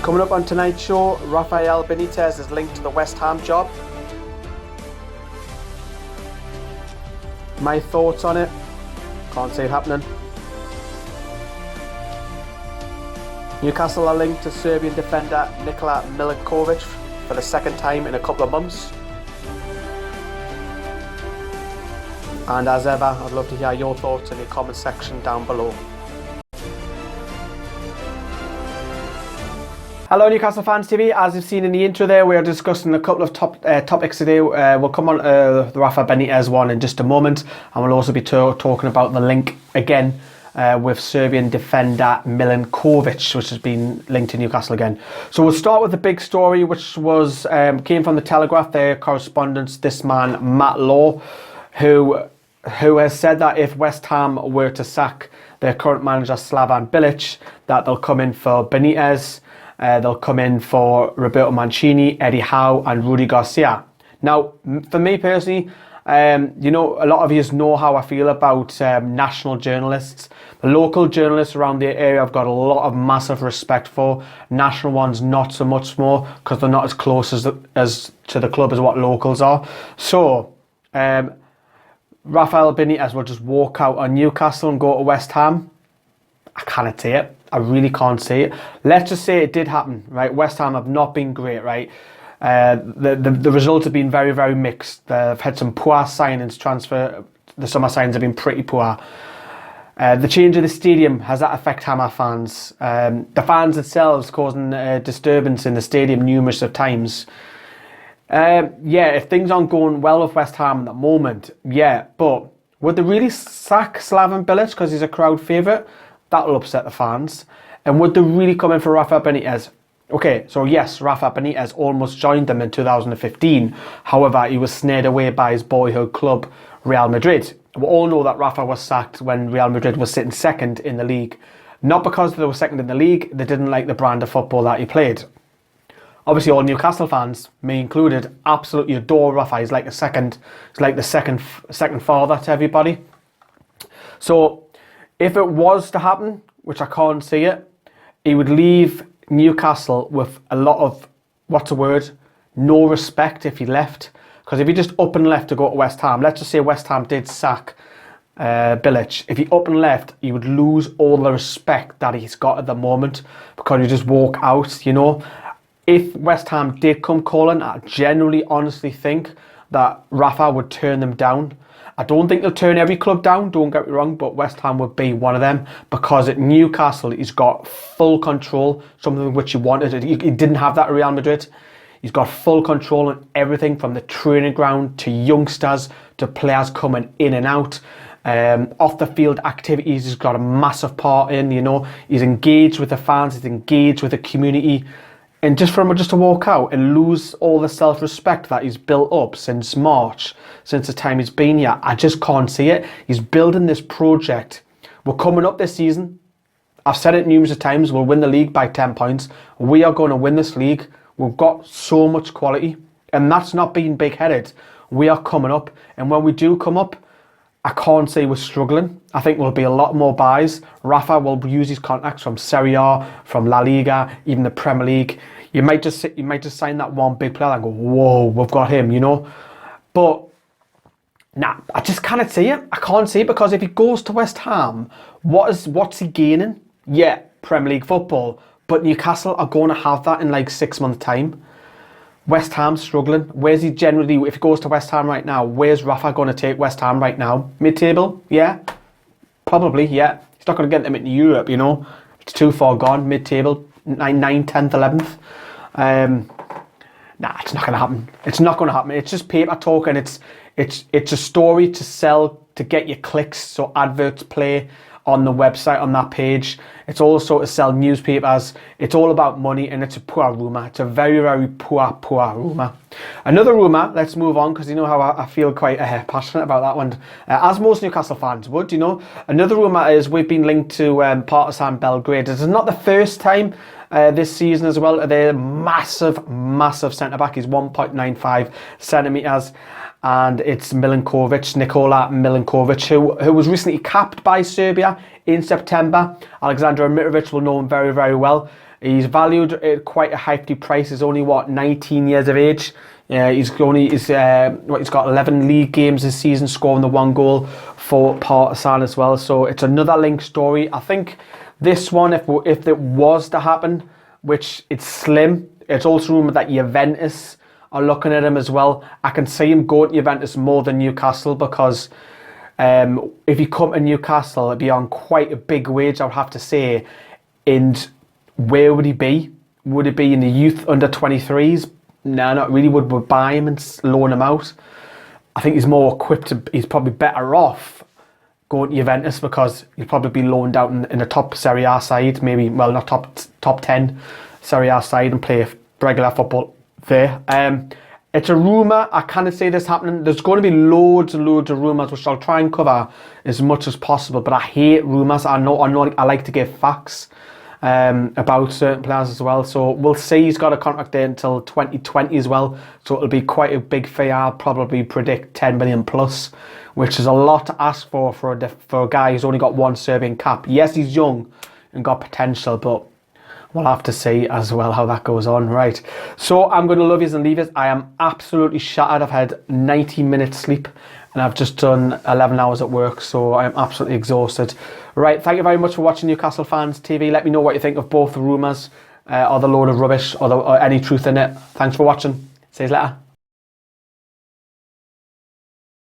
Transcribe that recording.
Coming up on tonight's show, Rafa Benitez is linked to the West Ham job. My thoughts on it? Can't see it happening. Newcastle are linked to Serbian defender Nikola Milenkovic for the second time in a couple of months. And as ever, I'd love to hear your thoughts in the comment section down below. Hello Newcastle Fans TV, as you've seen in the intro there, we are discussing a couple of topics today. We'll come on the Rafa Benitez one in just a moment, and we'll also be talking about the link again with Serbian defender Milenkovic, which has been linked to Newcastle again. So we'll start with the big story, which was came from the Telegraph, their correspondent, this man Matt Law, who has said that if West Ham were to sack their current manager Slaven Bilic, that they'll come in for Benitez. They'll come in for Roberto Mancini, Eddie Howe and Rudy Garcia. Now, for me personally, you know, a lot of you know how I feel about national journalists. The local journalists around the area I've got a lot of massive respect for. National ones not so much more, because they're not as close as to the club as what locals are. So, Rafa Benitez will just walk out on Newcastle and go to West Ham. I can't see it. I really can't see it. Let's just say it did happen, right? West Ham have not been great, right? The results have been very, very mixed. They've had some poor signings, the summer signings have been pretty poor. The change of the stadium, has that affect Hammer fans? The fans themselves causing disturbance in the stadium numerous of times. Yeah, if things aren't going well with West Ham at the moment, yeah, but would they really sack Slaven Bilic because he's a crowd favourite? That'll upset the fans. And would they really come in for Rafa Benitez? Okay, so yes, Rafa Benitez almost joined them in 2015. However, he was snared away by his boyhood club, Real Madrid. We all know that Rafa was sacked when Real Madrid was sitting second in the league. Not because they were second in the league, they didn't like the brand of football that he played. Obviously, all Newcastle fans, me included, absolutely adore Rafa. He's like the second father to everybody. So, if it was to happen, which I can't see it, he would leave Newcastle with a lot of, no respect if he left. Because if he just up and left to go to West Ham, let's just say West Ham did sack Bilic. If he up and left, he would lose all the respect that he's got at the moment, because he just walk out, you know. If West Ham did come calling, I genuinely, honestly think that Rafa would turn them down. I don't think they'll turn every club down, don't get me wrong, but West Ham would be one of them, because at Newcastle he's got full control, something which he wanted. He didn't have that at Real Madrid. He's got full control on everything from the training ground to youngsters to players coming in and out. Off the field activities he's got a massive part in, you know. He's engaged with the fans, he's engaged with the community. And just for him just to walk out and lose all the self-respect that he's built up since March, since the time he's been here, I just can't see it. He's building this project. We're coming up this season. I've said it numerous times, we'll win the league by 10 points. We are going to win this league. We've got so much quality. And that's not being big-headed. We are coming up. And when we do come up, I can't say we're struggling. I think there'll be a lot more buys. Rafa will use his contacts from Serie A, from La Liga, even the Premier League. You might just sign that one big player and go, whoa, we've got him, you know. But nah, I just can't see it. I can't see it, because if he goes to West Ham, what's he gaining? Yeah, Premier League football, but Newcastle are going to have that in like 6 months' time. West Ham struggling. Where's he generally, if he goes to West Ham right now, where's Rafa going to take West Ham right now? Mid-table? Yeah. Probably, yeah. He's not going to get them into Europe, you know. It's too far gone. Mid-table, 9th, 10th, 11th. Nah, it's not going to happen. It's not going to happen. It's just paper talk, and it's a story to sell, to get your clicks, so adverts play on the website, on that page. It's also to sell newspapers. It's all about money, and it's a poor rumour. It's a very, very poor rumour. Another rumour, let's move on, because you know how I feel quite passionate about that one, as most Newcastle fans would, you know. Another rumour is we've been linked to Partizan Belgrade. This is not the first time this season as well. They're massive centre-back. He's 1.95 centimetres. And it's Milenkovic, Nikola Milenkovic, who was recently capped by Serbia in September. Alexander Mitrovic will know him very, very well. He's valued at quite a hefty price. He's only, 19 years of age. He's got 11 league games this season, scoring the 1 goal for Partizan as well. So it's another linked story. I think this one, if it was to happen, which it's slim, it's also rumoured that Juventus are looking at him as well. I can see him going to Juventus more than Newcastle, because if he come to Newcastle, it'd be on quite a big wage, I would have to say. And where would he be? Would it be in the youth under 23s? No, not really. Would we buy him and loan him out? I think he's more equipped he's probably better off going to Juventus, because he'll probably be loaned out in a top Serie A side, maybe, well, not top 10 Serie A side, and play regular football there. It's a rumour. I can't say this happening. There's going to be loads and loads of rumours, which I'll try and cover as much as possible, but I hate rumours. I know I like to give facts about certain players as well. So we'll see. He's got a contract there until 2020 as well, so it'll be quite a big fee. I'll probably predict 10 million plus, which is a lot to ask for a guy who's only got 1 Serbian cap. Yes, he's young and got potential, but we'll have to see as well how that goes on. Right, so I'm going to love yous and leave yous. I am absolutely shattered. I've had 90 minutes sleep and I've just done 11 hours at work, so I'm absolutely exhausted. Right, thank you very much for watching Newcastle Fans TV. Let me know what you think of both the rumours, or the load of rubbish, or any truth in it. Thanks for watching. See you later.